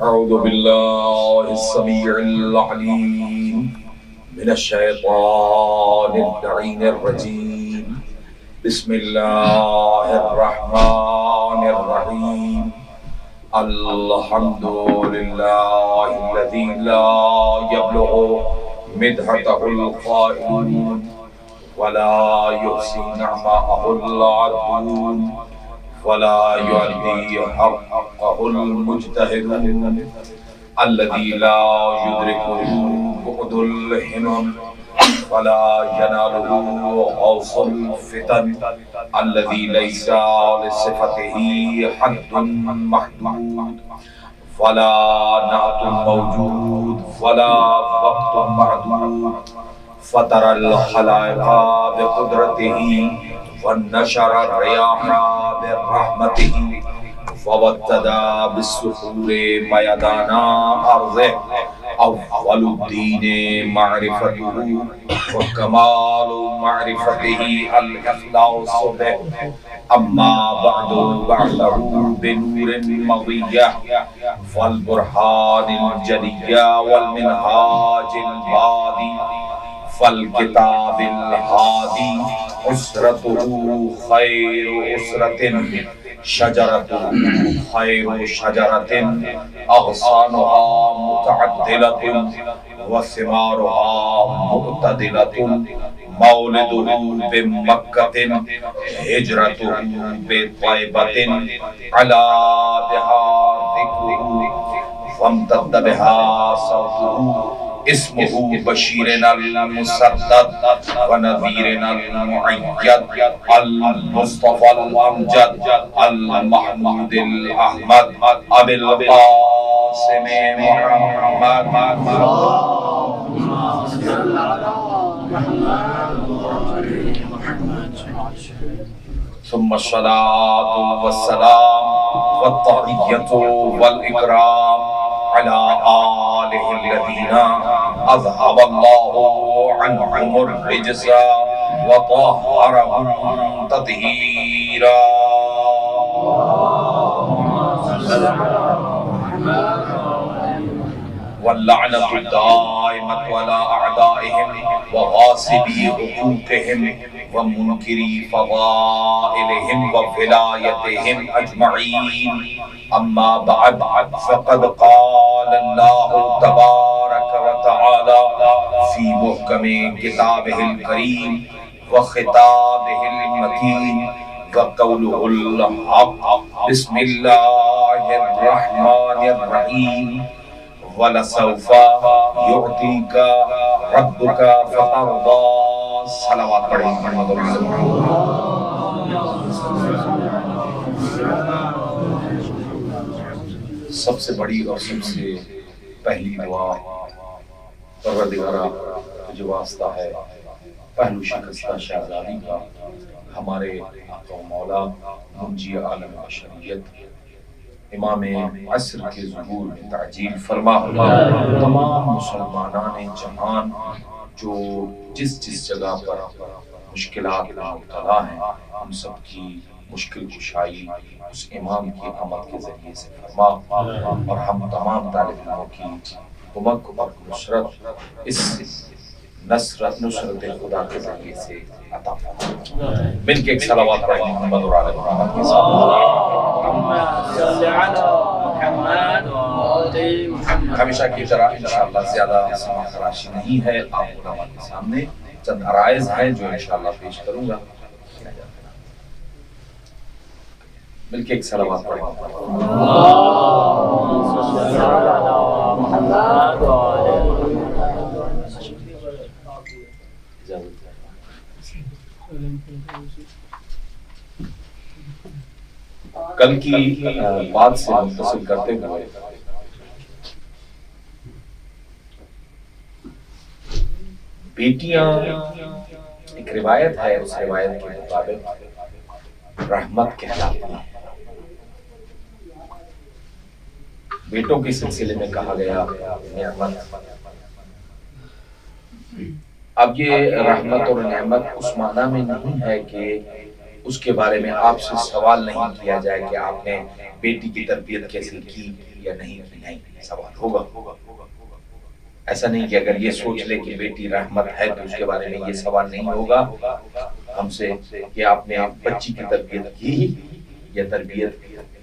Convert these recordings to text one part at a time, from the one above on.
أعوذ بالله السميع العليم من الشيطان اللعين الرجيم. بسم الله الرحمن الرحيم. الحمد لله الذي لا يبلغ مدحته القائلون ولا يحصي نعماءه العادون ولا يؤدي حقه المجتهدون الذي لا يدركه بعد الهمم ولا يناله غوص الفتن الذي ليس لصفته حد محدود ولا نعت موجود ولا وقت معدود فطر الخلائق بقدرته ونشر الرياح برحمته وابتدى بالسحور ميدان أرضه. أول الدين معرفته وكمال معرفته الإخلاص به. أما بعده بنور مضية والبرهان الجلية والمنهاج البادي فالكتاب الهادي. أسرته خير أسرة شجرته خير شجرة أغصانها متعدلة وثمارها معتدلة. مولده بمكة هجرته بطيبة على بها ذكره وامتد بها صوته. اسمه بشيرنا المسدد ونذيرنا المؤيد المصطفى الأمجد المحمود الأحمد أبي القاسم محمد. ثم الصلاة والسلام والتحية والإكرام على آله الذين أذهب الله عنهم الرجس وطهرهم تطهيرا. واللعنة الدائمة على أعدائهم وغاصبي حقوقهم ومنكري فضائلهم وولايتهم أجمعين. أما بعد فقد قال الله تبارك وتعالى في محكم كتابه الكريم وخطابه المتين وقوله الحق. بسم الله الرحمن الرحيم. وَلَسَوْفَ يُعْطِيكَ رَبُّكَ فَتَرْضَى. صلوات پڑھیں محمد رسول اللہ. سب سے بڑی اور سب سے پہلی دعا پروردگارا جو واسطہ ہے پہلو شکستہ شہزادی کا، ہمارے آقا و مولا منجی عالم بشریت امام عصر کے ظہور میں تعجیل فرما. تمام مسلمانان جہان جو جس جگہ پر مشکلات میں مبتلا ہیں ہم سب کی مشکل کشائی اس امام کی آمد کے ذریعے سے فرما، اور ہم تمام طالب علموں کی کمک اور نصرت اس نصرت خدا کے ذریعے سے عطا فرما. مل کے ایک صلوات پڑھیں محمد اور آل محمد کے ساتھ. ہمیشہ کی طرح انشاءاللہ زیادہ سماع خراشی نہیں ہے. آپ علماء کے سامنے چند عرائض ہیں جو انشاءاللہ پیش کروں گا. مل کے ایک صلوات پڑھیں. کل کی بات سے متصل کرتے ہوئے بیٹیاں، ایک روایت ہے، اس روایت کے مطابق رحمت کہلاتی ہیں. بیٹوں کے سلسلے میں کہا گیا نعمت. اب یہ رحمت اور نعمت اس معنی میں نہیں ہے کہ اس کے بارے میں آپ سے سوال نہیں کیا جائے کہ آپ نے بیٹی کی تربیت کیسے کی یا نہیں کی؟ نہیں، سوال ہوگا۔ ایسا نہیں کہ اگر یہ سوچ لے کہ بیٹی رحمت ہے تو اس کے بارے میں یہ سوال نہیں ہوگا ہم سے کہ آپ نے بچی کی تربیت کی یا تربیت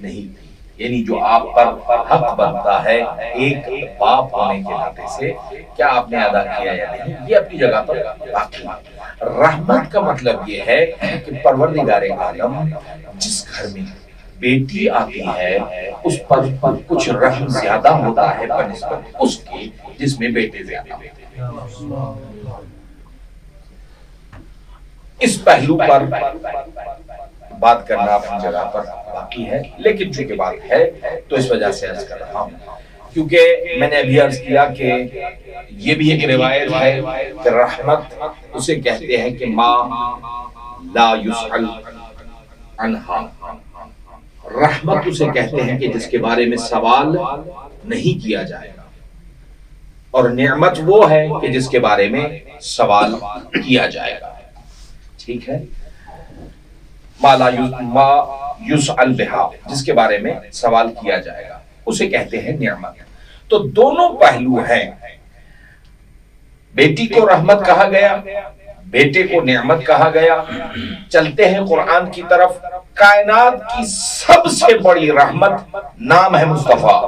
نہیں کی۔ یعنی جو آپ پر حق بنتا ہے ایک باپ ہونے کے ناطے سے، کیا آپ نے ادا کیا یا نہیں، یہ اپنی جگہ پر باقی ہے۔ رحمت کا مطلب یہ ہے کہ پروردگار عالم جس گھر میں بیٹی آتی ہے اس پر کچھ رحم زیادہ ہوتا ہے بنسبت اس کی جس میں بیٹے زیادہ ہوتے ہیں۔ اس پہلو پر بات کرنا اپنی جگہ پر باقی ہے، لیکن چونکہ بات ہے تو اس وجہ سے عرض کر رہا ہوں، کیونکہ میں نے ابھی عرض کیا کہ یہ بھی ایک روایت ہے کہ رحمت اسے کہتے ہیں کہ ما لا یسأل عنہا، رحمت اسے کہتے ہیں کہ جس کے بارے میں سوال نہیں کیا جائے گا، اور نعمت وہ ہے کہ جس کے بارے میں سوال کیا جائے گا۔ ٹھیک ہے، ما یسأل بہا، جس کے بارے میں سوال کیا جائے گا اسے کہتے ہیں نعمت۔ تو دونوں پہلو ہیں، بیٹی کو رحمت کہا گیا، بیٹے کو نعمت کہا گیا۔ چلتے ہیں قرآن کی طرف، کائنات کی سب سے بڑی رحمت نام ہے مصطفیٰ،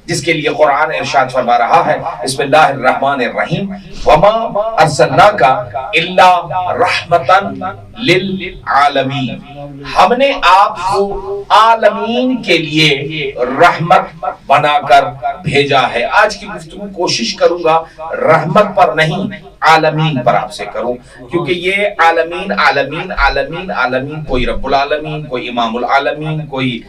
جس کے لیے قرآن ارشاد فرما رہا ہے بسم اللہ الرحمن الرحیم وما ارسلناک الا رحمتا للعالمین، ہم نے آپ کو عالمین کے لیے رحمت بنا کر بھیجا ہے۔ آج کی گفتگو کوشش کروں گا رحمت پر نہیں عالمین پر آپ سے کروں، کیونکہ یہ عالمین عالمین عالمین عالمین، کوئی رب العالمین، کوئی امام العالمین، کوئی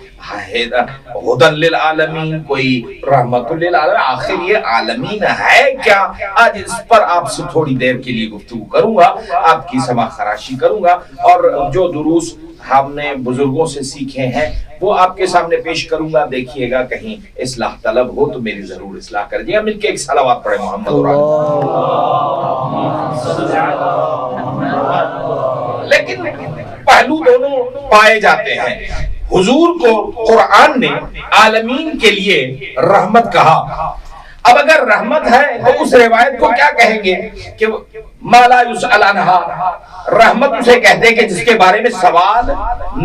ہدن للعالمین، کوئی رحمت للعالمین، آخر یہ عالمین ہے کیا؟ آج اس پر آپ سے تھوڑی دیر کے لیے گفتگو کروں گا، آپ کی سماع خراشی کروں گا، اور جو دروس ہم نے بزرگوں سے سیکھے ہیں وہ آپ کے سامنے پیش کروں گا۔ دیکھیے گا کہیں اصلاح طلب ہو تو میری ضرور اصلاح کر دیجیے۔ مل کے ایک صلوات پڑھیں محمد۔ لیکن پہلو دونوں پائے جاتے ہیں۔ حضور کو قرآن نے عالمین کے لیے رحمت کہا۔ اب اگر رحمت ہے تو اس روایت کو کیا کہیں گے کہ ما لا یسأل عنہا، رحمت اسے کہتے ہیں کہ جس کے بارے میں سوال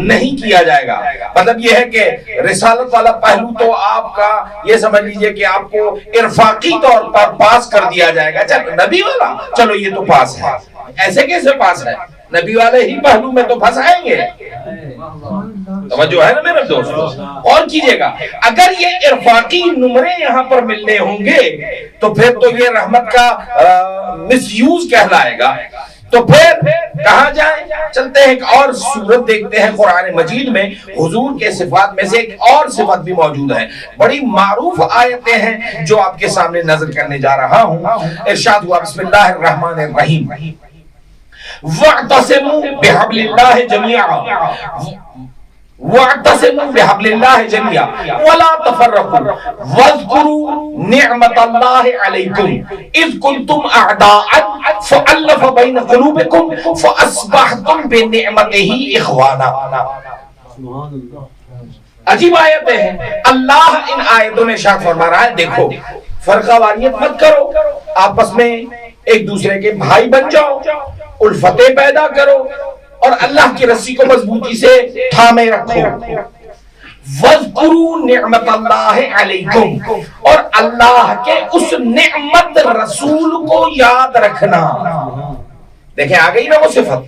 نہیں کیا جائے گا۔ مطلب یہ ہے کہ رسالت والا پہلو تو آپ کا یہ سمجھ لیجئے کہ آپ کو ارفاقی طور پر پاس کر دیا جائے گا۔ چلو نبی والا، چلو یہ تو پاس ہے، ایسے کیسے پاس ہے؟ نبی والے ہی پہلو میں تو پھنسائیں گے۔ توجہ ہے نا میرے دوستو؟ اور کیجئے گا، اگر یہ ارفاقی نمرے یہاں پر ملنے ہوں گے تو پھر تو یہ رحمت کا مس یوز کہلائے گا۔ تو پھر کہاں جائیں؟ چلتے ہیں ایک اور صورت دیکھتے ہیں قرآن مجید میں۔ حضور کے صفات میں سے ایک اور صفت بھی موجود ہے، بڑی معروف آیتیں ہیں جو آپ کے سامنے نظر کرنے جا رہا ہوں۔ ارشاد ہوا بسم اللہ الرحمن الرحیم وَاعْتَصِمُوا بِحَبْلِ اللَّهِ جَمِيعًا وَاعْتَصِمُوا بِحَبْلِ اللَّهِ جَمِيعًا وَلَا تَفَرَّقُوا وَاذْكُرُوا نِعْمَةَ اللَّهِ عَلَيْكُمْ إِذْ كُنْتُمْ أَعْدَاءً فَأَلَّفَ بَيْنَ قُلُوبِكُمْ فَأَصْبَحْتُمْ بِنِعْمَتِهِ إِخْوَانًا۔ عجیب آیتیں ہیں، اللہ ان آیتوں میں ارشاد فرما رہا ہے دیکھو فرقہ واریت مت کرو، آپس میں ایک دوسرے کے بھائی بن جاؤ، الفتیں پیدا کرو اور اللہ کی رسی کو مضبوطی سے تھامے رکھو۔ وَاذْكُرُوا نِعْمَةَ اللَّهِ عَلَيْكُمْ، اور اللہ کے اس نعمت رسول کو یاد رکھنا۔ دیکھیں آ گئی نا وہ صفت،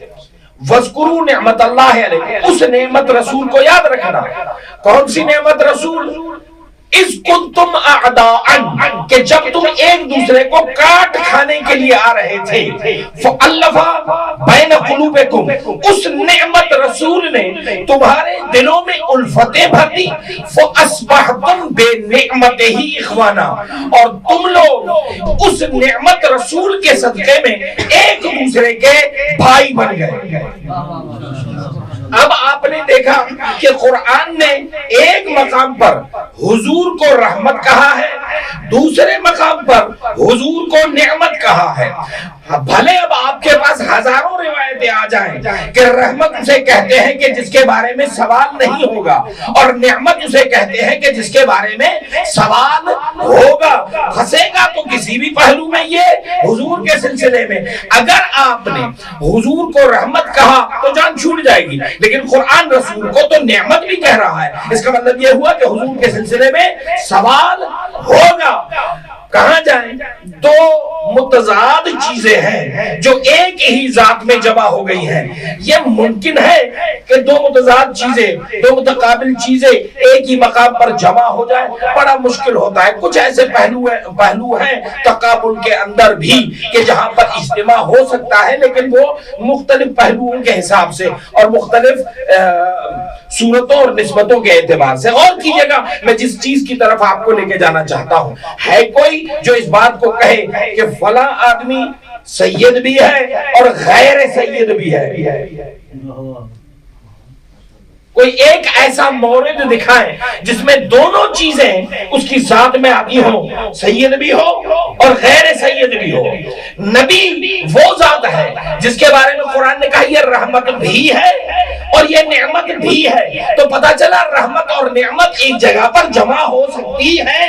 وَاذْكُرُوا نِعْمَةَ اللَّهِ عَلَيْكُمْ، اس نعمت رسول کو یاد رکھنا۔ کون سی نعمت رسول؟ اِذْ كُنْتُمْ أَعْدَاءً، کہ جب تم ایک دوسرے کو کاٹ کھانے کے لیے آ رہے تھے، فَأَلَّفَ بَيْنَ قُلُوبِكُمْ، اس نعمت رسول نے تمہارے دلوں میں الفتیں بھر دی، فَأَصْبَحْتُمْ بِنِعْمَتِهِ إِخْوَانًا، اور تم لوگ اس نعمت رسول کے صدقے میں ایک دوسرے کے بھائی بن گئے۔ اب آپ نے دیکھا کہ قرآن نے ایک مقام پر حضور کو رحمت کہا ہے، دوسرے مقام پر حضور کو نعمت کہا ہے۔ بھلے اب آپ کے پاس ہزاروں روایتیں آ جائیں کہ رحمت اسے کہتے ہیں کہ جس کے بارے میں سوال نہیں ہوگا، اور نعمت اسے کہتے ہیں کہ جس کے بارے میں سوال ہوگا، پھنسے گا تو کسی بھی پہلو میں یہ حضور کے سلسلے میں۔ اگر آپ نے حضور کو رحمت کہا تو جان چھوٹ جائے گی، لیکن قرآن رسول کو تو نعمت بھی کہہ رہا ہے، اس کا مطلب یہ ہوا کہ حضور کے سلسلے میں سوال ہوگا۔ کہاں جائیں؟ دو متضاد چیزیں ہیں جو ایک ہی ذات میں جمع ہو گئی ہیں۔ یہ ممکن ہے کہ دو متضاد چیزیں، دو متقابل چیزیں ایک ہی مقام پر جمع ہو جائیں، بڑا مشکل ہوتا ہے۔ کچھ ایسے پہلو ہیں تقابل کے اندر بھی کہ جہاں پر اجتماع ہو سکتا ہے، لیکن وہ مختلف پہلوؤں کے حساب سے اور مختلف صورتوں اور نسبتوں کے اعتبار سے۔ اور کیجئے گا، میں جس چیز کی طرف آپ کو لے کے جانا چاہتا ہوں، ہے کوئی جو اس بات کو کہے کہ فلاں آدمی سید بھی ہے اور غیر سید بھی ہے؟ کوئی ایک ایسا مورد دکھائیں جس میں دونوں چیزیں اس کی ذات میں آتی ہوں، سید بھی ہو اور غیر سید بھی ہو۔ نبی وہ ذات ہے جس کے بارے میں قرآن نے کہا یہ رحمت بھی ہے اور یہ نعمت بھی ہے، تو پتہ چلا رحمت اور نعمت ایک جگہ پر جمع ہو سکتی ہے۔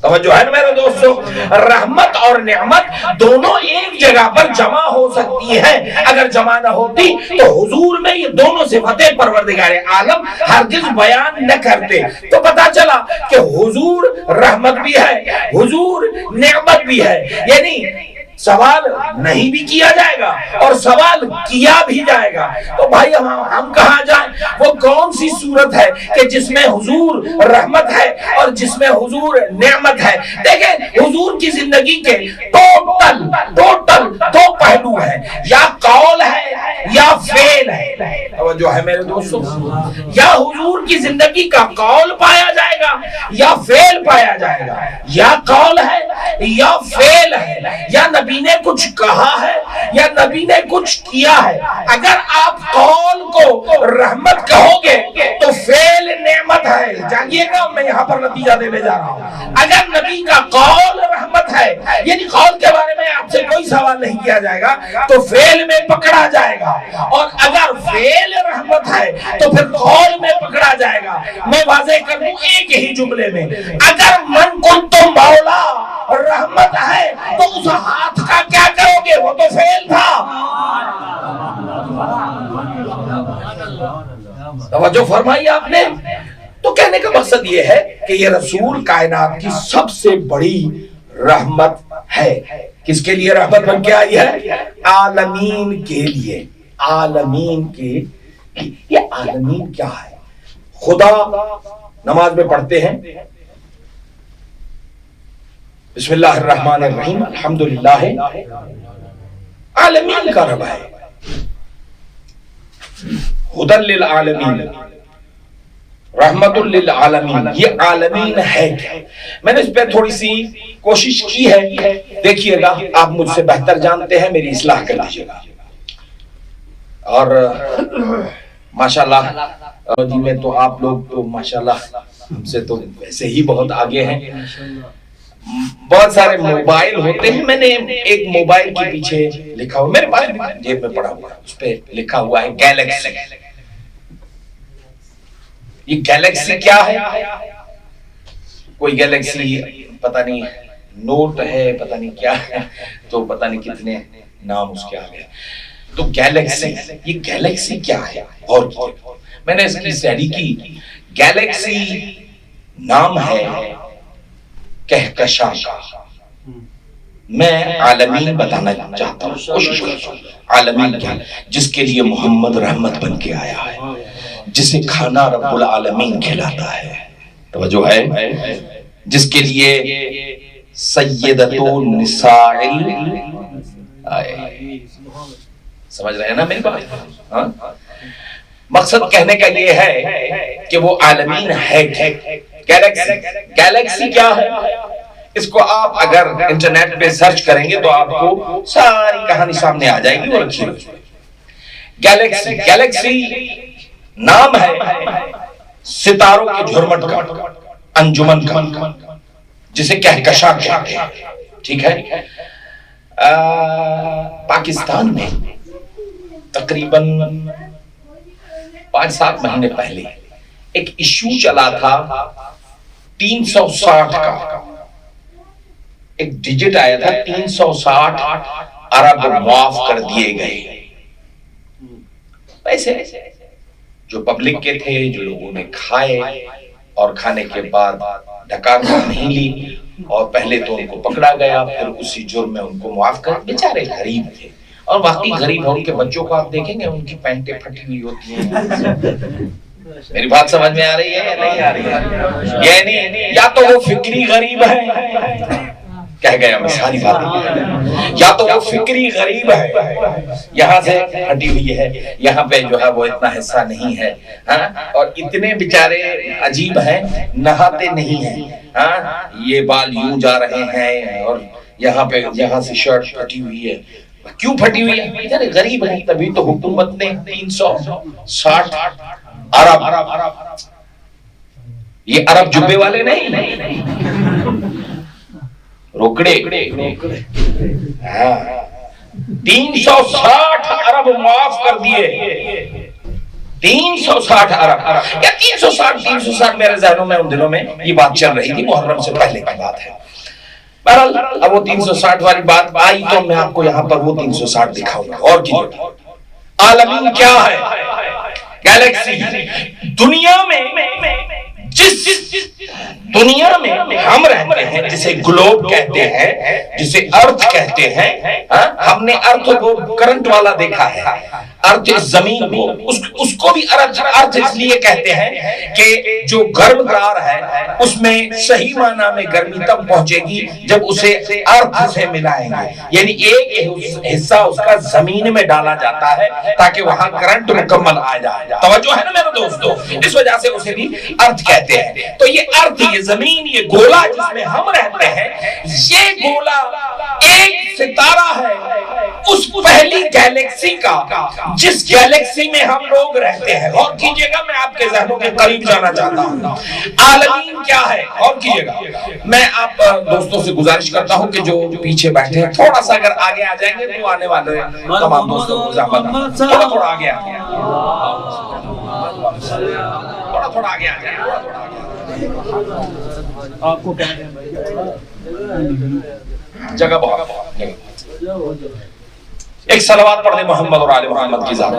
توجہ ہے نا میرے دوستو، رحمت اور نعمت دونوں ایک جگہ پر جمع ہو سکتی ہیں۔ اگر جمع نہ ہوتی تو حضور میں یہ دونوں صفتیں پروردگار عالم ہرگز بیان نہ کرتے۔ تو پتہ چلا کہ حضور رحمت بھی ہے، حضور نعمت بھی ہے، یعنی سوال نہیں بھی کیا جائے گا اور سوال کیا بھی جائے گا۔ تو بھائی ہم کہاں جائیں؟ وہ کون سی صورت ہے کہ جس میں حضور رحمت ہے اور جس میں حضور نعمت ہے؟ دیکھیں، حضور کی زندگی کے ٹوٹل دو پہلو ہیں، یا قول ہے یا فعل ہے۔ توجہ ہے میرے دوستو، یا حضور کی زندگی کا قول پایا جائے گا یا فعل پایا جائے گا، یا قول ہے یا فعل ہے، یا نبی نے کچھ کہا ہے یا نبی نے کچھ کیا ہے۔ اگر آپ قول کو رحمت کہو گے تو فعل نعمت ہے۔ جانیے گا، میں یہاں پر نتیجہ دینے جا رہا ہوں۔ اگر نبی کا قول رحمت ہے، یعنی قول کے بارے میں آپ سے کوئی سوال نہیں کیا جائے گا، تو فعل میں پکڑا جائے گا، اور اگر فعل رحمت ہے تو پھر قول میں پکڑا جائے گا۔ میں واضح کر دوں ایک ہی جملے میں، اگر من کنت مولا رحمت ہے تو اس ہاتھ کا کیا کرو گے؟ وہ تو فعل تھا۔ توجہ فرمائی آپ نے؟ تو کہنے کا مقصد یہ ہے کہ یہ رسول کائنات کی سب سے بڑی رحمت ہے۔ کس کے لیے رحمت بن کے آئی ہے؟ عالمین کے لیے۔ عالمین کے لیے۔ یہ عالمین کیا ہے؟ خدا نماز میں پڑھتے ہیں بسم اللہ الرحمن الرحیم الحمدللہ، عالمین کا رب ہے، ہدی للعالمین، رحمت للعالمین۔ یہ عالمین ہے کیا؟ میں نے اس پہ تھوڑی سی کوشش کی ہے، دیکھیے گا، آپ مجھ سے بہتر جانتے ہیں، میری اصلاح کر لیجیے گا۔ اور ماشاءاللہ جی میں تو آپ لوگ تو ماشاءاللہ ہم سے تو ویسے ہی بہت آگے ہیں۔ بہت سارے موبائل ہوتے ہیں، میں نے ایک موبائل کے پیچھے لکھا ہوا، میرے پاس جیب میں پڑا ہوا، اس پہ لکھا ہوا ہے گیلیکسی۔ یہ گیلیکسی کیا ہے؟ کوئی گیلیکسی پتہ نہیں نوٹ ہے، پتہ نہیں کیا ہے، تو پتہ نہیں کتنے نام اس کے آگے۔ تو گیلیکسی، یہ گیلیکسی کیا ہے؟ اور میں نے اس کی اسٹڈی کی۔ گیلیکسی نام ہے کہکشاں کا۔ میں عالمین بتانا چاہتا ہوں، کوشش کرتا ہوں۔ عالمین کیا؟ جس کے لیے محمد رحمت بن کے آیا ہے، جسے کھانا رب العالمین کھلاتا ہے۔ توجہ ہے؟ جس کے لیے سیدۃ النساء سمجھ رہے ہیں نا میری بات؟ مقصد کہنے کا یہ ہے کہ وہ عالمین ہے۔ گیلیکسی کیا ہے؟ اس کو آپ اگر انٹرنیٹ پہ سرچ کریں گے تو آپ کو ساری کہانی سامنے آ جائے گی۔ اور اچھی گیلیکسی، گیلیکسی نام ہے ستاروں کے جھرمٹ کا، انجمن کا، جسے کہکشاں کہتے ہیں۔ ٹھیک ہے؟ پاکستان میں تقریباً 5-7 مہینے پہلے ایک ایشو چلا تھا 360 کا، ایک ڈیجٹ آیا تھا 360 ارب معاف کر دیے گئے. پیسے جو پبلک کے تھے، جو لوگوں نے کھائے اور کھانے کے بعد ڈکار نہیں لی، اور پہلے تو ان کو پکڑا گیا، پھر اسی جرم میں ان کو معاف کر. بیچارے غریب تھے، اور واقعی غریب ہیں. ان کے بچوں کو آپ دیکھیں گے ان کی پینٹیں پھٹی ہوئی ہوتی ہیں. میری بات سمجھ میں آ رہی ہے یا نہیں آ رہی ہے؟ یعنی یا تو وہ فکری غریب ہے، کہہ گیا میں ساری باتیں، یا تو وہ فکری غریب ہے، یہاں سے ہٹی ہوئی ہے، یہاں پہ جو ہے وہ اتنا حصہ نہیں ہے، اور اتنے بیچارے عجیب ہیں، نہاتے نہیں ہیں، یہ بال یوں جا رہے ہیں، اور یہاں پہ یہاں سے شرٹ پھٹی ہوئی ہے. کیوں پھٹی ہوئی ہے؟ یعنی غریب ہے. تبھی تو حکومت نے 360 ارب، یہ ارب جبے والے نہیں، روکڑے، 360 ارب معاف کر دیے. 360 ارب یا 360 میرے ذہنوں میں ان دنوں میں یہ بات چل رہی تھی، محرم سے پہلے کی بات ہے. بہرحال اب وہ 360 والی بات آئی تو میں آپ کو یہاں پر وہ 360 دکھاؤں گا. اور کی عالمین کیا ہے؟ گیلیکسی. دنیا میں جس دنیا میں ہم رہتے ہیں، جسے گلوب کہتے ہیں، جسے ارتھ کہتے ہیں، ہم نے ارتھ کو کرنٹ والا دیکھا ہے، ارتھ زمین کو، اس کو بھی ارتھ اس لیے کہتے ہیں کہ جو گرم تار ہے اس میں صحیح معنی میں گرمی تب پہنچے گی جب اسے ارتھ سے ملائیں گے. یعنی ایک حصہ اس کا زمین میں ڈالا جاتا ہے تاکہ وہاں کرنٹ مکمل آ جائے. توجہ ہے نا میرے دوستو؟ اس وجہ سے اسے بھی ارتھ کہتے ہیں. تو یہ ارتھ، یہ زمین، یہ گولا جس میں ہم رہتے ہیں، یہ گولا ایک ستارہ ہے اس پہلی گیلیکسی کا جس گیلیکسی میں ہم لوگ رہتے ہیں. اور کیجئے گا، میں آپ کے ذہنوں کے قریب جانا چاہتا ہوں. عالمین کیا ہے؟ اور کیجئے گا، میں آپ دوستوں سے گزارش کرتا ہوں کہ جو پیچھے بیٹھے ہیں تھوڑا سا اگر آگے آ جائیں گے تو آنے والے تمام دوستوں کو زحمت تھوڑا آگے آ جائیں، تھوڑا آگے آ جائیں. آپ کو کہہ دیں جگہ بہت. ایک صلوات پڑھ دیں محمد اور آل محمد کی ذات.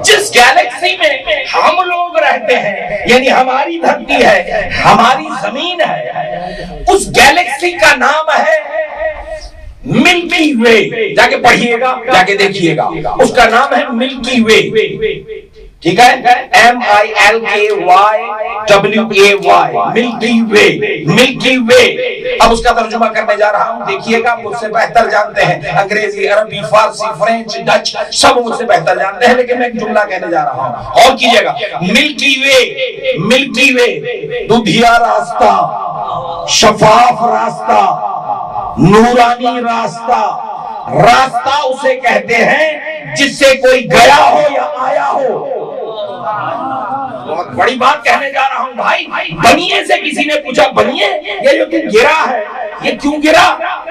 جس گیلیکسی میں ہم لوگ رہتے ہیں، یعنی ہماری دھرتی ہے، ہماری زمین ہے، اس گیلیکسی کا نام ہے ملکی وے. جا کے پڑھیے گا، جا کے دیکھیے گا، اس کا نام ہے ملکی وے. ٹھیک ہے، MILKYWAY، ملکی وے، ملکی وے. اب اس کا ترجمہ کرنے جا رہا ہوں، دیکھیے گا. مجھ سے بہتر جانتے ہیں انگریزی، عربی، فارسی، فرینچ، ڈچ، سب مجھ سے بہتر جانتے ہیں، لیکن میں ایک جملہ کہنے جا رہا ہوں. اور کیجئے گا، ملکی وے، ملکی وے، دودھیا راستہ، شفاف راستہ، نورانی راستہ. راستہ اسے کہتے ہیں جس سے کوئی گیا ہو یا آیا ہو. بہت بڑی بات کہنے جا رہا ہوں بھائی. بنیے سے کسی نے پوچھا، بنیے یہ جو تم گرا ہے یہ کیوں گرا؟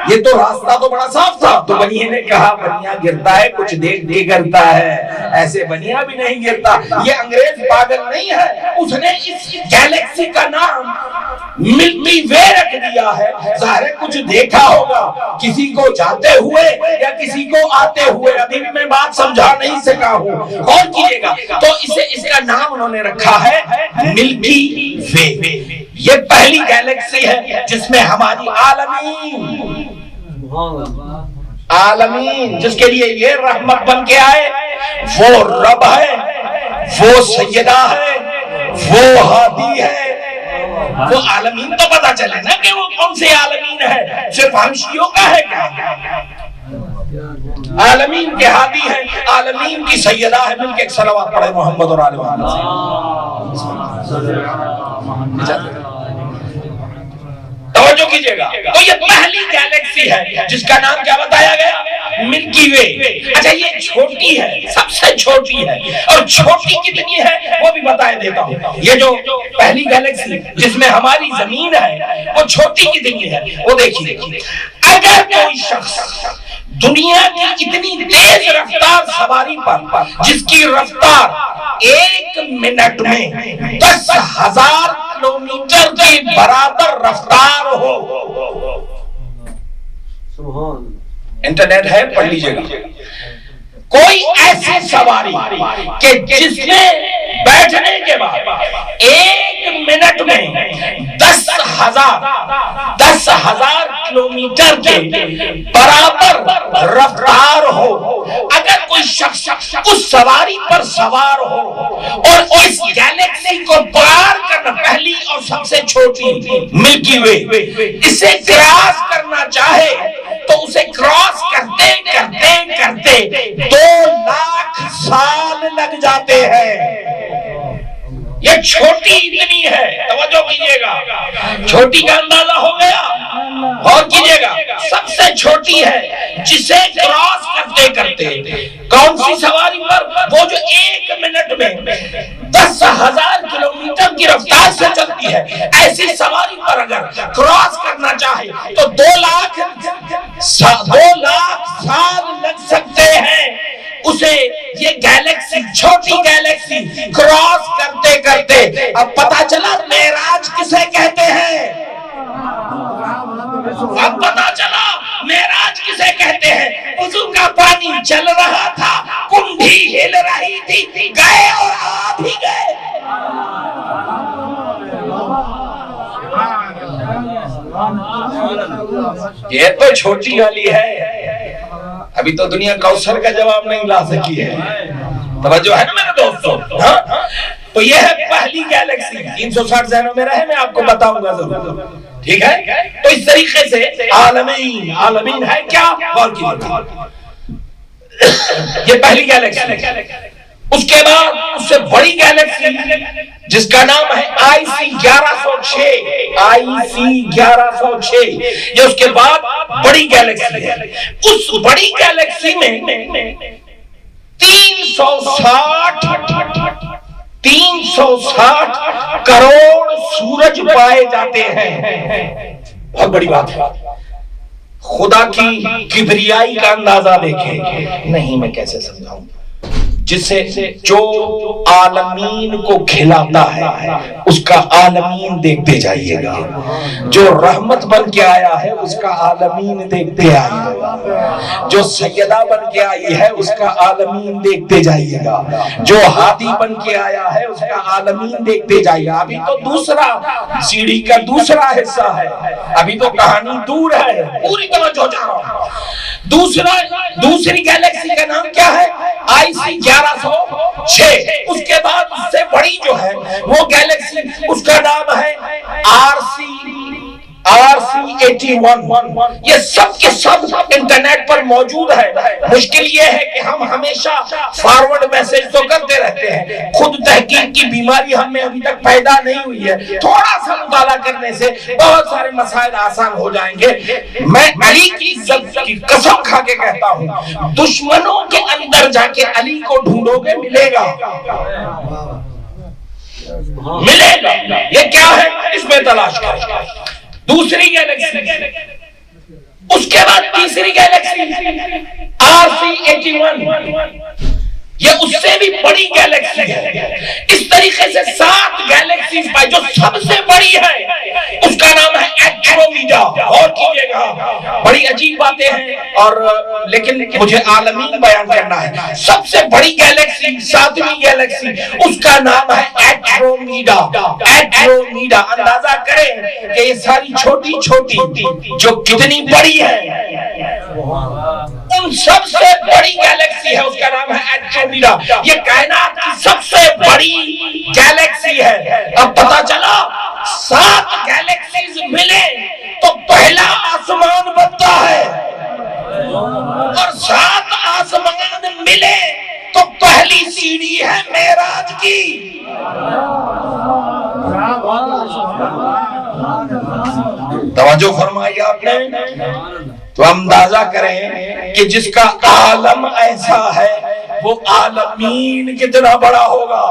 یہ تو راستہ تو بڑا صاف تھا. تو بنیے نے کہا، بنیا گرتا ہے کچھ دیکھ کے گرتا ہے، ایسے بنیا بھی نہیں گرتا. یہ انگریز پاگل نہیں ہے، اس نے اس گیلیکسی کا نام ملکی وے رکھ دیا ہے. ظاہر ہے کچھ دیکھا ہوگا کسی کو جاتے ہوئے یا کسی کو آتے ہوئے. ابھی بھی میں بات سمجھا نہیں سکا ہوں. اور کیجئے گا، تو اسے اس کا نام انہوں نے رکھا ہے ملکی وے. یہ پہلی گیلیکسی ہے جس میں ہماری عالمین جس کے لیے یہ رحمت بن کے آئے، وہ رب ہے، وہ سیدہ ہے، وہ ہادی ہے. وہ عالمین تو پتا چلے نا کہ وہ کون سے عالمین ہے. صرف ہم شیعوں کا ہے کیا؟ عالمین کے ہادی ہیں، عالمین کی سیدہ ہے. مل کے ایک صلوات پڑھے محمد اور آل محمد. توجہ کیجئے گا. تو یہ پہلی گیلیکسی ہے جس کا نام کیا بتایا گیا؟ ملکی وے. اچھا، یہ چھوٹی ہے، سب سے چھوٹی ہے. اور چھوٹی کتنی ہے وہ بھی بتائے دیتا ہوں، یہ جو پہلی گیلیکسی جس میں ہماری زمین ہے وہ چھوٹی کتنی ہے، وہ دیکھیے، اگر کوئی شخص دنیا کی اتنی تیز رفتار سواری پر جس کی رفتار 1 منٹ میں 10,000 کلومیٹر کے برابر رفتار ہو، انٹرنیٹ ہے پڑھ لیجئے گا، کوئی ایسی سواری کہ جس میں بیٹھنے کے بعد 1 منٹ میں 10,000 کلومیٹر کے برابر رفتار ہو، اگر کوئی شخص اس سواری پر سوار ہو اور اس گیلیکسی کو پار کرنا، پہلی اور سب سے چھوٹی ملکی وے، اسے کراس کرنا چاہے تو اسے کراس کرتے کرتے کرتے 2 لاکھ سال لگ جاتے ہیں۔ یہ چھوٹی اتنی ہے، توجہ کیجئے گا، چھوٹی کا اندازہ ہو گیا، اور کیجئے گا، سب سے چھوٹی ہے جسے کراس کرتے کرتے کون سی سواری پر، وہ جو 1 منٹ میں 10,000 کلومیٹر کی رفتار سے چلتی ہے، ایسی سواری پر اگر کراس کرنا چاہے تو 2 لاکھ سال لگ سکتے ہیں اسے یہ گیلیکسی، چھوٹی گیلیکسی کراس کرتے کرتے۔ اب پتا چلا معراج کسے کہتے ہیں، اب پتا چلا معراج کسے کہتے ہیں۔ وضو کا پانی چل رہا تھا، کنڈی ہل رہی تھی، گئے اور آ بھی گئے۔ یہ تو چھوٹی والی ہے، ابھی تو دنیا کوثر کا جواب نہیں لا سکی ہے، توجہ ہے نا میرے دوستوں۔ تو یہ ہے پہلی گیلیکسی، 360 ذہنوں میں رہے، میں آپ کو بتاؤں گا ضرور، ٹھیک ہے۔ تو اس طریقے سے عالمین ہے کیا، غور کیجئے، یہ پہلی گیلیکسی۔ اس کے بعد اس سے بڑی گیلیکسی جس کا نام ہے IC 1106، یہ اس کے بعد بڑی گیلیکسی ہے۔ اس بڑی گیلیکسی میں 360 کروڑ سورج پائے جاتے ہیں، بہت بڑی بات ہے۔ خدا کی کبریائی کا اندازہ دیکھیں، نہیں میں کیسے سمجھاؤں، جسے جو عالمین کو کھلاتا ہے اس کا عالمین دیکھتے جائیے گا، جو رحمت بن کے آیا ہے اس کا عالمین دیکھتے آئیے گا، جو سیدہ بن کے آئی ہے اس کا عالمین دیکھتے جائیے گا، جو ہادی بن کے آیا ہے اس کا عالمین دیکھتے جائیے گا۔ ابھی تو دوسرا سیڑھی کا دوسرا حصہ ہے، ابھی تو کہانی دور ہے، پوری توجہ جا رہا ہوں۔ دوسری گیلیکسی کا نام کیا ہے، IC 1106۔ اس کے بعد اس سے بڑی جو ہے وہ گیلیکسی، اس کا نام ہے RC81۔ یہ سب کے سب انٹرنیٹ پر موجود ہے۔ مشکل یہ ہے کہ ہم ہمیشہ فارورڈ میسج تو کرتے رہتے ہیں، خود تحقیق کی بیماری ہم میں ابھی تک پیدا نہیں ہوئی ہے، تھوڑا سا مطالعہ کرنے سے بہت سارے مسائل آسان ہو جائیں گے۔ میں علی کی عزت کی قسم کھا کے کہتا ہوں، دشمنوں کے اندر جا کے علی کو ڈھونڈو گے ملے گا، ملے گا۔ یہ کیا ہے، اس میں تلاش کریں۔ دوسری گیلیکسی، اس کے بعد تیسری گیلیکسی RC81، یہ اس سے بھی بڑی گیلیکسی ہے۔ اس طریقے سے 7 گیلیکسیز پائے، جو سب سے بڑی ہے اس کا نام ہے اینڈرومیڈا۔ اور کیجئے گا، بڑی عجیب باتیں ہیں، اور لیکن مجھے عالمین بیان کرنا ہے۔ سب سے بڑی گیلیکسی، 7ویں گیلیکسی، اس کا نام ہے اینڈرومیڈا۔ اینڈرومیڈا، اندازہ کریں کہ یہ ساری چھوٹی چھوٹی جو کتنی بڑی ہے، ان سب سے بڑی گیلیکسی ہے، اس کا نام ہے اینڈرومیڈا۔ یہ کائنات کی سب سے بڑی گیلیکسی ہے۔ اب پتا چلا 7 گیلیکسیز ملے تو پہلا آسمان بنتا ہے، اور 7 آسمان ملے تو پہلی سیڑھی ہے معراج کی۔ توجہ فرمائی آپ نے؟ تو اندازہ کریں کہ جس کا عالم ایسا ہے وہ عالمین کتنا بڑا ہوگا،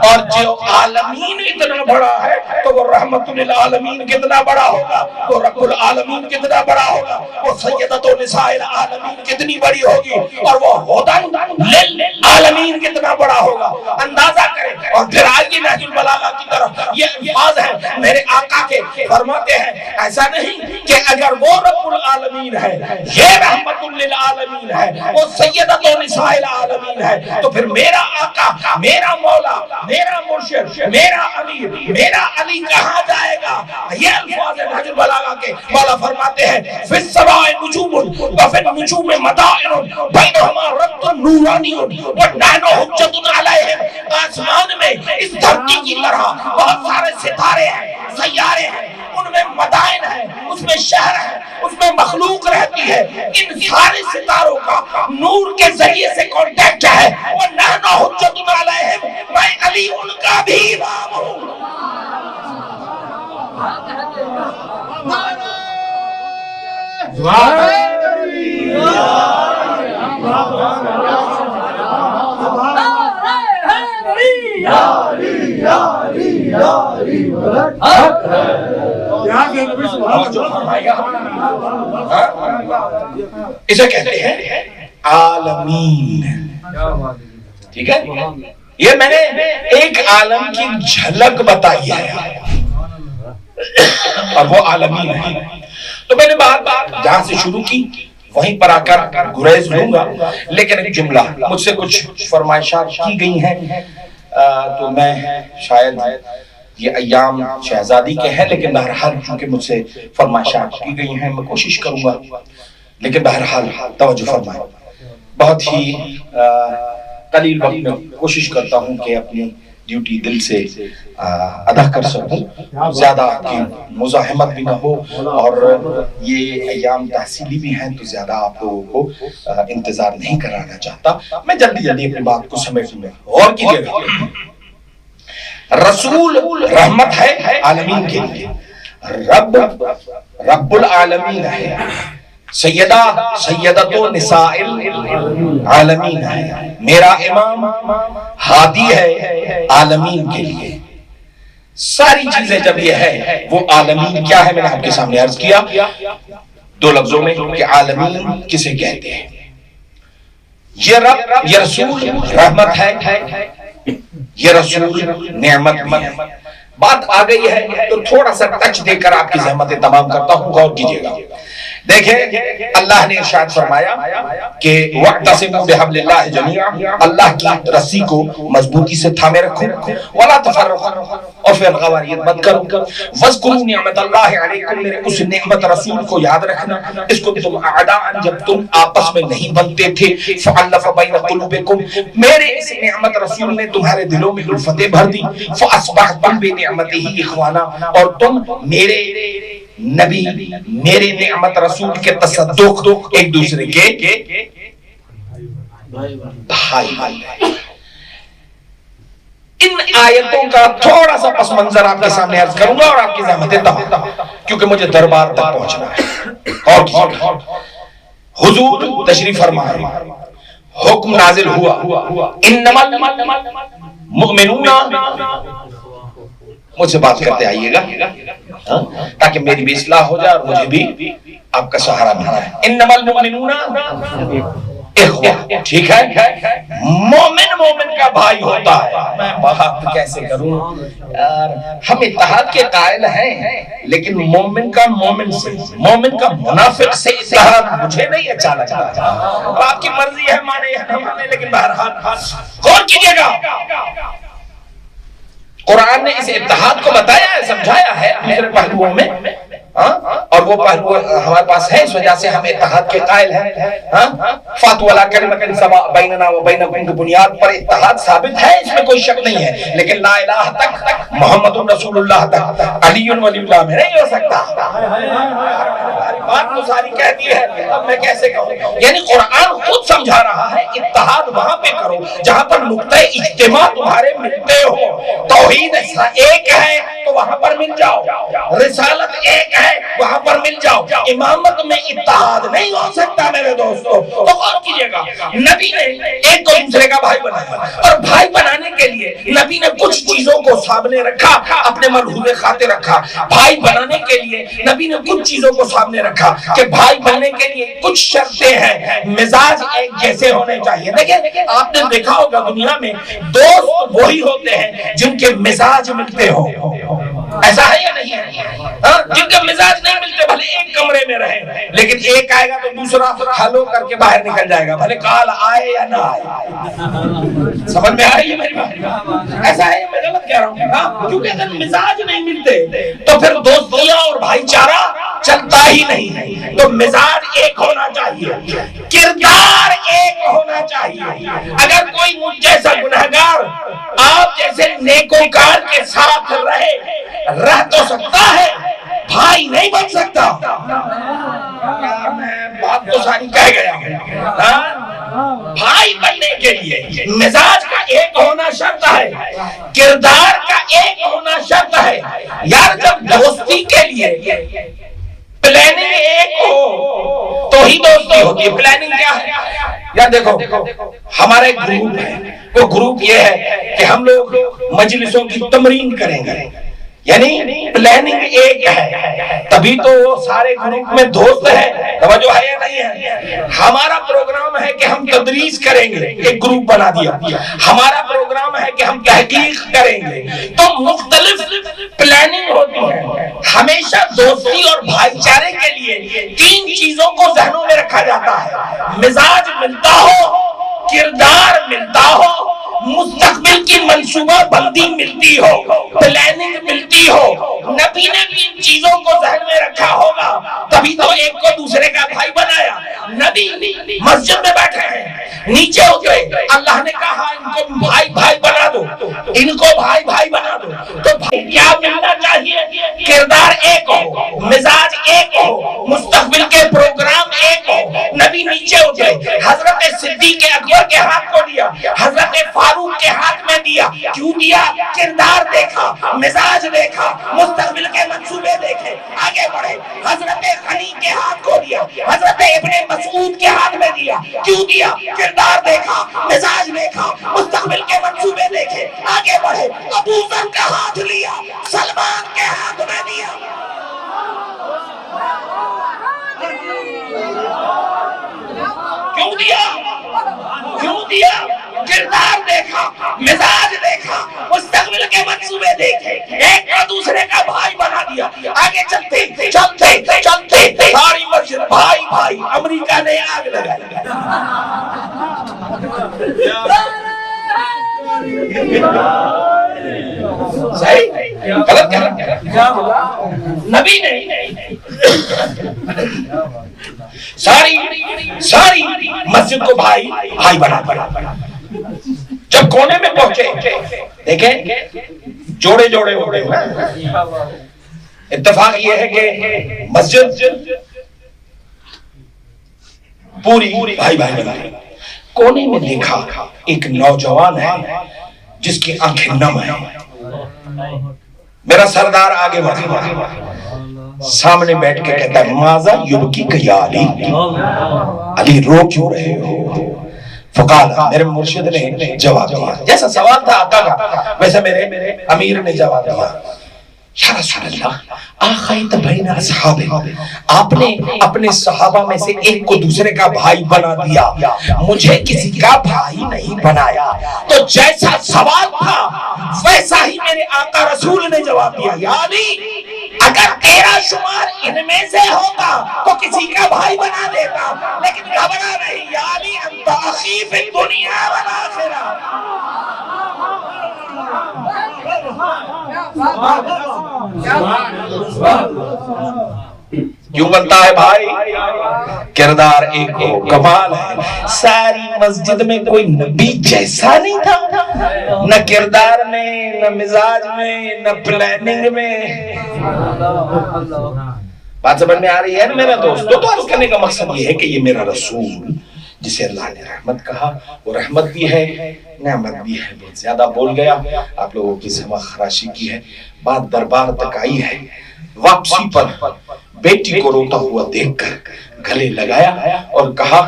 اور جو عالمین اتنا بڑا ہے تو وہ رحمت للعالمین کتنا بڑا ہوگا، وہ رب العالمین کتنا بڑا ہوگا، وہ سیدۃ نساء العالمین کتنی بڑی ہوگی، اور وہ ہدی للعالمین کتنا بڑا ہوگا، اندازہ کریں۔ اور پھر آگے نہج البلاغہ کی طرف یہ الفاظ ہیں میرے آقا کے، فرماتے ہیں ایسا نہیں کہ اگر وہ رب العالمین ہے، یہ رحمت للعالمین ہے، وہ سیدۃ نساء العالمین ہے، تو پھر میرا آقا، میرا مولا، میرا مرشد، میرا امیر، میرا علی کہاں جائے گا؟ یہ الفاظ ہیں نہج البلاغہ کے۔ مولا فرماتے ہیں فی السماء نجوم وفی النجوم مدائن بینہما ربط نورانی ونحن حجۃ علیہم۔ آسمان میں اس دھرتی کی طرح بہت سارے ستارے ہیں، سیارے ہیں، ان میں مدائن ہیں، اس میں شہر ہے، اس میں مخلوق رہتی ہے، ان سارے ستاروں کا نور کے ذریعے سے کانٹیکٹ ہے، وَنَحْنُ حُجَّةٌ عَلَيْهِمْ، میں علی ان کا بھی امام ہوں۔ اسے کہتے ہیں عالمین، ٹھیک ہے؟ یہ میں نے ایک عالم کی جھلک بتائی ہے اور وہ عالمین ہے۔ تو میں نے بات جہاں سے شروع کی وہیں پر آ کر گریز لوں گا، لیکن ایک جملہ مجھ سے کچھ فرمائشات کی گئی ہیں، تو میں شاید یہ ایام شہزادی کے ہیں، لیکن بہرحال چونکہ مجھ سے فرمائشات کی گئی ہیں میں کوشش کروں گا، لیکن بہرحال توجہ فرمائیں۔ بہت ہی قلیل وقت میں کوشش کرتا ہوں کہ اپنی ڈیوٹی دل سے ادا کر سکوں، زیادہ کی مزاحمت بھی نہ ہو، اور یہ ایام تحصیلی بھی ہیں تو زیادہ آپ لوگوں کو انتظار نہیں کرانا چاہتا، میں جلدی جلدی اپنی بات کو سمیٹوں گا۔ اور کیجئے گا، رسول رحمت ہے عالمین کے لیے، رب العالمین ہے، سیدۃ نساء العالمین ہے، میرا امام ہادی ہے عالمین کے لیے۔ ساری چیزیں جب یہ ہے، وہ عالمین کیا ہے میں نے آپ کے سامنے عرض کیا دو لفظوں میں کہ عالمین کسے کہتے ہیں۔ یہ رب، یہ رسول رحمت ہے، یہ رسول نعمت بھی ہے۔ بات آ گئی ہے تو تھوڑا سا ٹچ دے کر آپ کی زحمتیں تمام کرتا ہوں، غور کیجئے گا۔ دیکھیں اللہ نے ارشاد فرمایا کہ وَاعْتَصِمُوا بِحَبْلِ اللَّهِ جَمِيعًا، اللہ کی رسی کو مضبوطی سے تھامے رکھو، وَلَا تَفَرَّقُوا، اور پھر غواریت مت کرو، وَاذْكُرُوا نِعْمَتَ اللَّهِ عَلَيْكُمْ، میرے اس نعمت رسول کو یاد رکھنا، اس کو تم اعداء جب تم آپس میں نہیں بنتے تھے، فَأَلَّفَ بَيْنَ قُلُوبِكُمْ، میرے اس نعمت رسول نے تمہارے دلوں میں الفتیں بھر دی، فَأَصْبَحْتُمْ بِنِعْمَتِهِ إِخْوَانًا، اور تم میرے نبی، میرے نعمت رسول کے تصدق ایک دوسرے کے بھائی ہیں۔ ان آیتوں کا تھوڑا سا پس منظر آپ کے سامنے عرض کروں گا اور آپ کی زحمتیں تمام، کیونکہ مجھے دربار تک پہنچنا ہے۔ اور حضور تشریف فرمائے، حکم نازل ہوا، انما المؤمنون، مجھ سے بات کرتے آئیے گا تاکہ میری بھی اصلاح ہو جائے اور مجھے بھی آپ کا سہارا مل جائے۔ انما المؤمنون اخوہ، ٹھیک ہے، مومن کا بھائی ہوتا ہے۔ میں بات کیسے کروں یار، ہم اتحاد کے قائل ہیں لیکن مومن کا مومن سے، مومن کا منافق سے اتحاد مجھے نہیں اچھا لگتا۔ آپ کی مرضی ہے مانے یا نہ مانے، لیکن بہرحال غور کیجئے گا، قرآن نے اس اتحاد کو بتایا ہے، سمجھایا ہے دوسرے پہلوؤں میں، اور وہ پہلو ہمارے پاس ہے، اس وجہ سے ہم اتحاد کے قائل ہیں۔ فَاتُوا عَلَىٰ كَلِمَةٍ سَوَاءٍ بَيْنَنَا وَبَيْنَكُمْ کی بنیاد پر اتحاد ثابت ہے، اس میں کوئی شک نہیں ہے، لیکن لا الہ تک، محمد رسول اللہ تک، علی ولی اللہ میں نہیں ہو سکتا۔ بات تو ساری کہتی ہے، اب میں کیسے کہوں؟ یعنی قرآن خود سمجھا رہا ہے اتحاد وہاں پہ کرو جہاں پر نقطہ اجتماع تمہارے ملتے ہو۔ توحید ایک ہے تو وہاں پر مل جاؤ، رسالت ایک ہے وہاں پر مل جاؤ، امامت میں اتحاد نہیں ہو سکتا میرے دوستو۔ تو غور کیجئے گا، نبی نے ایک کو دوسرے کا بھائی بنایا، اور بھائی بنانے کے لیے نبی نے کچھ چیزوں کو سامنے رکھا، اپنے ملحوظ خاطر رکھا۔ بھائی بنانے کے لیے نبی نے کچھ چیزوں کو سامنے رکھا کہ بھائی بننے کے لیے کچھ شرطیں ہیں، مزاج ایک جیسے ہونے چاہیے۔ دیکھیں آپ نے دیکھا ہوگا دنیا میں دوست وہی ہوتے ہیں جن کے مزاج ملتے ہو، ایسا ہے یا نہیں ہے؟ جن کے مزاج نہیں ملتے بھلے ایک کمرے میں رہے، لیکن ایک آئے گا تو دوسرا ہلو کر کے باہر نکل جائے گا، بھلے کال آئے یا نہ آئے۔ سمجھ میں آئی ہے میری بات؟ ایسا ہے، میں غلط کہہ رہا ہوں؟ کیونکہ اگر مزاج نہیں ملتے تو پھر دوستیاں اور بھائی چارہ چلتا ہی نہیں ہے۔ تو مزاج ایک ہونا چاہیے، کردار ایک ہونا چاہیے۔ اگر کوئی مجھ جیسا گنہگار آپ جیسے نیکوکار کے ساتھ رہ تو سکتا ہے، بھائی نہیں بن سکتا۔ میں بات تو ساری کہہ گیا۔ بھائی بننے کے لیے مزاج کا ایک ہونا شرط ہے، کردار کا ایک ہونا شرط ہے۔ یار جب دوستی کے لیے پلاننگ ایک ہو تو ہی دوستی ہوتی ہے۔ پلاننگ کیا ہے؟ یا دیکھو ہمارا ایک گروپ ہے، وہ گروپ یہ ہے کہ ہم لوگ مجلسوں کی تمرین کریں گے، یعنی پلاننگ ایک ہے، تبھی تو سارے گروپ میں دوست ہیں۔ توجہ ہے یا نہیں ہے؟ ہمارا پروگرام ہے کہ ہم تدریس کریں گے، ایک گروپ بنا دیا۔ ہمارا پروگرام ہے کہ ہم تحقیق کریں گے، تو مختلف پلاننگ ہوتی ہے۔ ہمیشہ دوستی اور بھائی چارے کے لیے تین چیزوں کو ذہنوں میں رکھا جاتا ہے، مزاج ملتا ہو، کردار ملتا ہو، مستقبل کی منصوبہ بندی ملتی ہو، پلاننگ ملتی ہو۔ نبی نے بھی ان چیزوں کو ذہن میں رکھا ہوگا، تبھی تو ایک کو دوسرے کا بھائی بنایا۔ نبی مسجد میں بیٹھے ہیں، نیچے اترے، اللہ نے کہا ان کو بھائی بھائی بنا دو، ان کو بھائی بھائی بنا دو۔ تو کیا ملنا چاہیے؟ کردار ایک ہو، مزاج ایک ہو، مستقبل کے پروگرام ایک ہو۔ نبی نیچے اترے، حضرت صدیق اکبر کے ہاتھ کو دیا، حضرت فاروق کے ہاتھ میں دیا۔ کیوں دیا؟ کردار دیکھا، مزاج دیکھا، مستقبل کے منصوبے دیکھے، آگے بڑھے۔ حضرت غنی کے ہاتھ کو دیا، حضرت ابن مسعود کے ہاتھ میں دیا۔ کیوں دیا؟ کردار دیکھا، مزاج دیکھا، مستقبل کے منصوبے دیکھے، آگے بڑھے۔ ابو ذر کا ہاتھ لیا، سلمان کے ہاتھ میں دیا۔ کیوں دیا؟ کیوں دیا؟ کردار دیکھا، مزاج دیکھا، مستقبل کے منصوبے دیکھے، ایک کا دوسرے کا بھائی بنا دیا۔ آگے چلتے چلتے چلتے ساری مسجد بھائی بھائی، امریکہ نے آگ لگائی۔ صحیح غلط کیا؟ نبی نے ساری مسجد کو بھائی بھائی بنا۔ جب کونے میں پہنچے، دیکھیں جوڑے جوڑے ہوتے ہیں۔ اتفاق یہ ہے کہ مسجد پوری بھائی بھائی بنا۔ کونے میں دیکھا ایک نوجوان ہے جس کی آنکھیں نم ہیں۔ میرا سردار آگے بڑھا، سامنے بیٹھ کے کہتا ہے ماذا یبکی یا علی، علی رو کیوں رہے ہو؟ فقال، میرے مرشد نے جواب دیا، جیسا سوال تھا آقا کا ویسے میرے امیر نے جواب دیا، یا رسول اللہ آخیت بین اصحاب، آپ نے اپنے صحابہ میں سے ایک کو دوسرے کا بھائی بنا دیا، مجھے کسی کا بھائی نہیں بنایا۔ تو جیسا سوال تھا ویسا ہی میرے آقا رسول نے جواب دیا، یا علی اگر تیرا شمار ان میں سے ہوتا تو کسی کا بھائی بنا دیتا، لیکن گھبرا نہیں، یا علی انت اخی فی الدنیا والآخرہ۔ کیوں بنتا ہے بھائی؟ کردار ایک ہو، کمال ہے۔ ساری مسجد میں کوئی نبی جیسا نہیں تھا، نہ کردار میں، نہ مزاج میں، نہ پلاننگ میں۔ بات سمجھ میں آ رہی ہے نا میرا دوستو؟ تو عرض کرنے کا مقصد یہ ہے کہ یہ میرا رسول جسے اللہ نے رحمت کہا، وہ رحمت بھی ہے نعمت بھی ہے۔ بہت زیادہ بول گیا، آپ لوگوں کی سمع خراشی کی ہے۔ بات دربار تک آئی ہے، واپسی پر بیٹی کو روتا ہوا دیکھ کر گلے لگایا اور کہا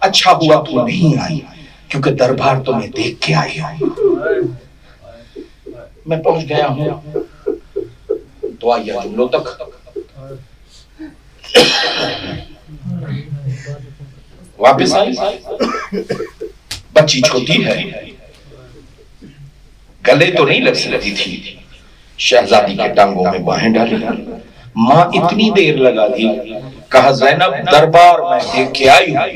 اچھا ہوا تو نہیں آئی، کیونکہ دربار تو میں دیکھ کے آئی ہوں۔ میں پہنچ گیا ہوں دعائیہ جملوں تک۔ واپس آئی، بچی چھوٹی ہے، گلے تو نہیں لگ سکتی تھی، شہزادی کے ٹانگوں میں باہیں ڈالی۔ ماں اتنی دیر لگا دی، کہا زینب دربار میں دیکھ کے آئی ہوں،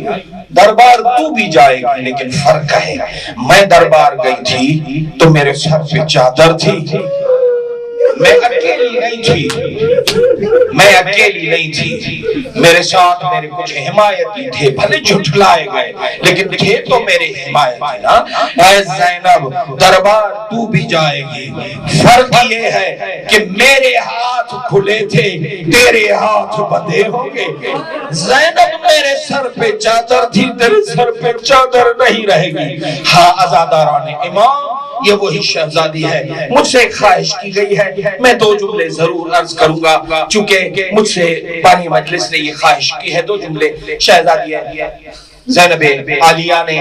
دربار تو بھی جائے گی لیکن فرق ہے، میں دربار گئی تھی تو میرے سر پہ چادر تھی، میں اکیلی نہیں تھی، میرے ساتھ میرے کچھ حمایتی تھے، بھلے جھٹلائے گئے لیکن تھے تو میرے حمایتی نا۔ اے زینب دربار تو بھی جائے گی، فرق یہ ہے کہ میرے ہاتھ کھلے تھے، تیرے ہاتھ بندھے ہوں گے۔ زینب میرے سر پہ چادر تھی، تیرے سر پہ چادر نہیں رہے گی۔ ہاں عزاداران امام، یہ وہی شہزادی ہے، مجھ سے خواہش کی گئی ہے، میں دو جملے ضرور عرض کروں گا چونکہ مجھ سے بانی مجلس نے یہ خواہش کی ہے۔ دو جملے۔ شہزادی زینب عالیہ نے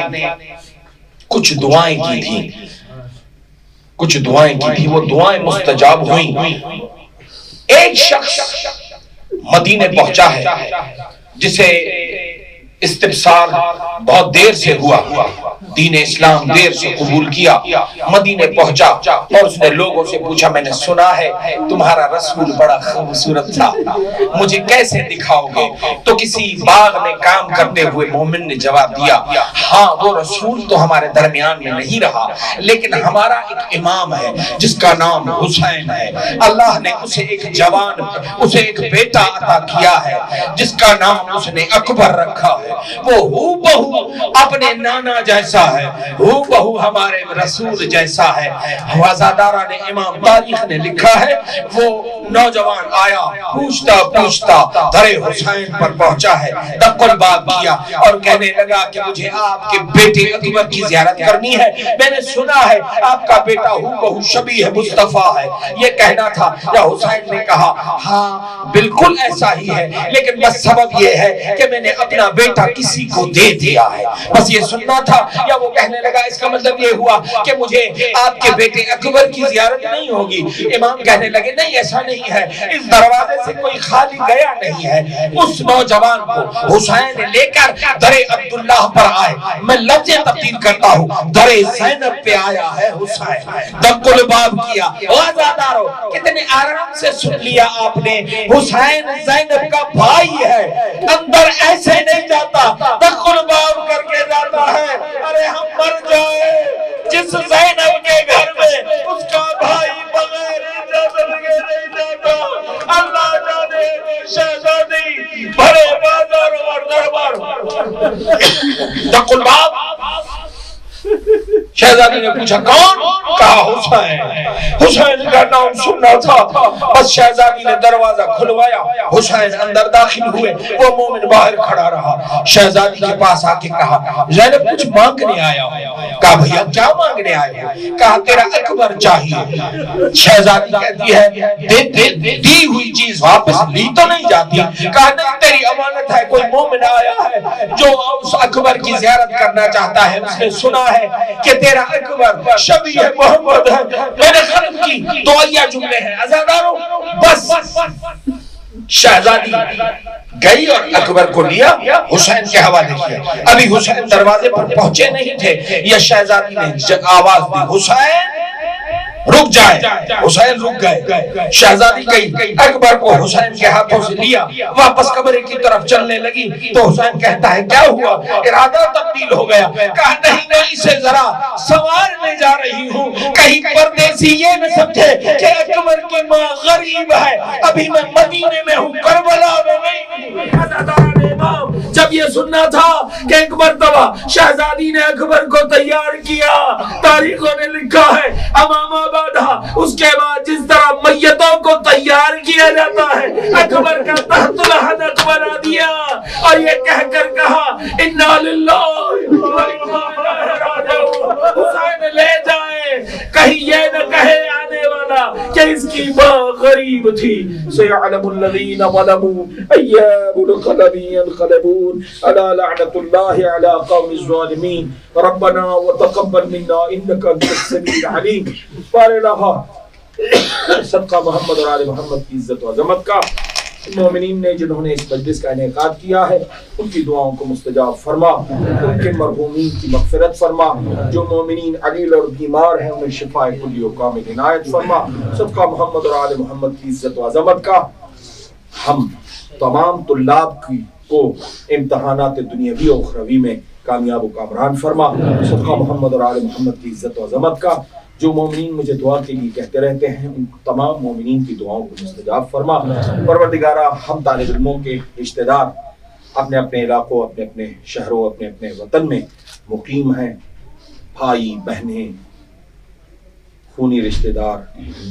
کچھ دعائیں کی تھی، وہ دعائیں مستجاب ہوئیں۔ ایک شخص مدینے پہنچا ہے جسے استفسار بہت دیر سے ہوا، دین اسلام دیر سے قبول کیا، مدینے پہنچا اور اس نے لوگوں سے پوچھا میں نے سنا ہے تمہارا رسول بڑا خوبصورت تھا، مجھے کیسے دکھاؤ گے؟ تو کسی باغ میں کام کرتے ہوئے مومن نے جواب دیا ہاں وہ رسول تو ہمارے درمیان میں نہیں رہا، لیکن ہمارا ایک امام ہے جس کا نام حسین ہے، اللہ نے اسے ایک بیٹا عطا کیا ہے جس کا نام اس نے اکبر رکھا ہے، وہ ہو بہو اپنے نانا جیسا ہے، ہو بہو ہمارے رسول جیسا ہے۔ وزاداران امام تاریخ نے لکھا ہے وہ نوجوان آیا پوچھتا در حسین پر پہنچا ہے، دق الباب کیا اور کہنے لگا کہ مجھے آپ کے بیٹے اکبر کی زیارت کرنی ہے، میں نے سنا ہے آپ کا بیٹا ہو بہو شبیہ مصطفیٰ ہے، یہ کہنا تھا۔ یا حسین نے کہا ہاں بالکل ایسا ہی ہے، لیکن بس سبب یہ ہے کہ میں نے اپنا بیٹا کسی کو دے دیا ہے، بس یہ سننا تھا۔ یا وہ کہنے لگا اس کا مطلب یہ ہوا کہ مجھے آپ کے بیٹے اکبر کی زیارت نہیں ہوگی۔ امام کہنے لگے نہیں ایسا نہیں ہے، اس دروازے سے کوئی خالی گیا نہیں ہے۔ اس نوجوان کو حسین لے کر در عبداللہ پر آئے، میں لفظ تبدیل کرتا ہوں، در زینب پہ آیا ہے حسین، دق الباب کیا۔ وازادارو کتنے آرام سے سن لیا آپ نے، حسین زینب کا بھائی ہے، اندر ایسے نہیں جاتا، دق الباب کر کے جاتا ہے۔ ارے ہم مر جائے جس زینب کے گھر میں اس کا بھائی بغیر اجازت کے نہیں جاتا، اللہ جانے شہزادی بڑے بازار اور دربار۔ دق الباب شہزادی نے پوچھا کون؟ کہا حسین کا نام سننا تھا، بس شہزادی نے دروازہ کھلوایا، حسین اندر داخل ہوئے، وہ مومن باہر کھڑا رہا۔ شہزادی کے پاس آ کے کہا زینب کچھ مانگنے آیا ہوں۔ کہا بھیا کیا مانگنے آئے ہو؟ کہا تیرا اکبر چاہیے۔ شہزادی کہتی ہے دی ہوئی چیز واپس لی تو نہیں جاتی؟ کہا نہیں تیری امانت ہے، کوئی مومن آیا ہے جو اس اکبر کی زیارت کرنا چاہتا ہے، اس نے سنا ہے کہ تیرا اکبر شبیہ محمد ہے۔ میں نے ختم کی، دعائیہ جملے ہیں عزاداروں، بس شہزادی گئی اور اکبر کو لیا، حسین کے حوالے کیا۔ ابھی حسین دروازے پر پہنچے نہیں تھے، یہ شہزادی نے آواز دی حسین رک جائے، حسین رک گئے۔ شہزادی گئی، اکبر کو حسین کے ہاتھوں سے لیا، واپس کمرے کی طرف چلنے لگی تو حسین کہتا ہے کیا ہوا؟ ارادہ تبدیل ہو گیا۔ کہا نہیں میں اسے ذرا سنوارنے جا رہی ہوں، کہیں پردیسی یہ نہ سمجھے کہ اکبر کی ماں غریب ہے، ابھی میں مدینے میں ہوں، کربلا میں نہیں ہوں۔ جب یہ سننا تھا کہ ایک مرتبہ شہزادی نے اکبر کو تیار کیا، تاریخوں نے لکھا ہے امامہ بادھا، اس کے بعد جس طرح میتوں کو تیار کیا جاتا ہے، اکبر کا تحت الحنک بنا دیا کیا اور یہ کہہ کر کہا انا للہ و انا الیہ راجعون، حسین لے جائیں، کہیں یہ نہ کہے آنے والا کہ اس کی ماں غریب تھی۔ سیعلم الذین ظلموا ای منقلب ينقلبون، الا لعنۃ اللہ علی قوم الظالمین، ربنا وتقبل منا انک انت السمیع العلیم۔ بار الہا صدقہ محمد اور آل محمد کی عزت و عظمت کا، مومنین نے جنہوں نے اس مجلس کا انعقاد کیا ہے ان کی دعاؤں کو مستجاب فرما، ان کے مرحومین کی مغفرت فرما، جو مومنین علیل اور بیمار ہیں انہیں شفاء کلی و کامل عنایت فرما۔ صدقہ محمد اور آل محمد کی عزت و عظمت کا، ہم تمام طلاب کو امتحانات دنیاوی و اخروی میں کامیاب و کامران فرما۔ صدقہ محمد اور آل محمد کی عزت و عظمت کا، جو مومنین مجھے دعا کے لیے کہتے رہتے ہیں ان تمام مومنین کی دعاؤں کو مستجاب فرما۔ پروردگارہ ہم طالب علموں کے رشتہ دار اپنے اپنے علاقوں، اپنے اپنے شہروں، اپنے اپنے وطن میں مقیم ہیں، بھائی بہنیں، خونی رشتہ دار،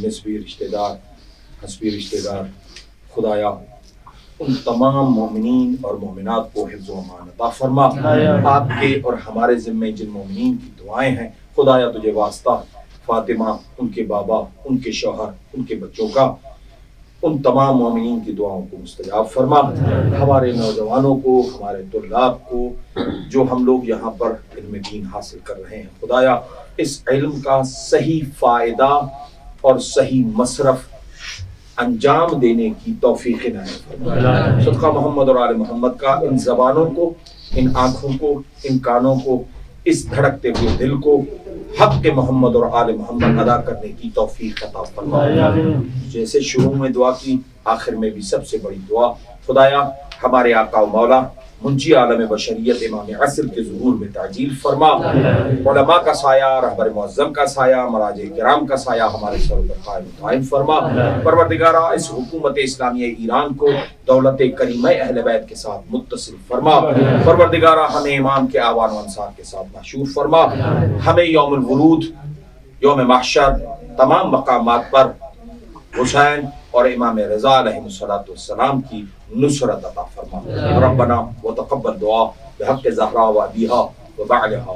نسبی رشتہ دار، حسبی رشتہ دار، خدایا ان تمام مومنین اور مومنات کو حفظ و امان عطا فرما۔ آپ کے اور ہمارے ذمے جن مومنین کی دعائیں ہیں خدایا تجھے واسطہ فاطمہ، ان کے بابا، ان کے شوہر، ان کے بچوں کا، ان تمام مومنین کی دعاؤں کو مستجاب فرما۔ ہمارے نوجوانوں کو، ہمارے طلاب کو، جو ہم لوگ یہاں پر علم دین حاصل کر رہے ہیں خدایا اس علم کا صحیح فائدہ اور صحیح مصرف انجام دینے کی توفیق عنایت فرما۔ صدقہ محمد اور آل محمد کا ان زبانوں کو، ان آنکھوں کو، ان کانوں کو، اس دھڑکتے ہوئے دل کو حق کے محمد اور آل محمد ادا کرنے کی توفیق عطا فرما۔ جیسے شروع میں دعا کی آخر میں بھی سب سے بڑی دعا خدایا ہمارے آقا و مولا منجی عالم بشریت امام عصر کے ظہور میں تعجیل فرما۔ علماء کا سایہ، رہبر معظم کا سایہ، مراجع کرام کا سایہ ہمارے سر پر قائم دائم فرما۔ پروردگارہ اس حکومت اسلامیہ ایران کو دولت کریمہ اہل بیت کے ساتھ متصل فرما۔ پروردگارہ ہمیں امام کے آوان و انصار کے ساتھ محشور فرما۔ ہمیں یوم الورود، یوم محشر، تمام مقامات پر حسین اور امام رضا علیہ السلام کی نصرت عطا فرما۔ ربنا وتقبل دعا بحق زہرا و ابیہا و بعلہا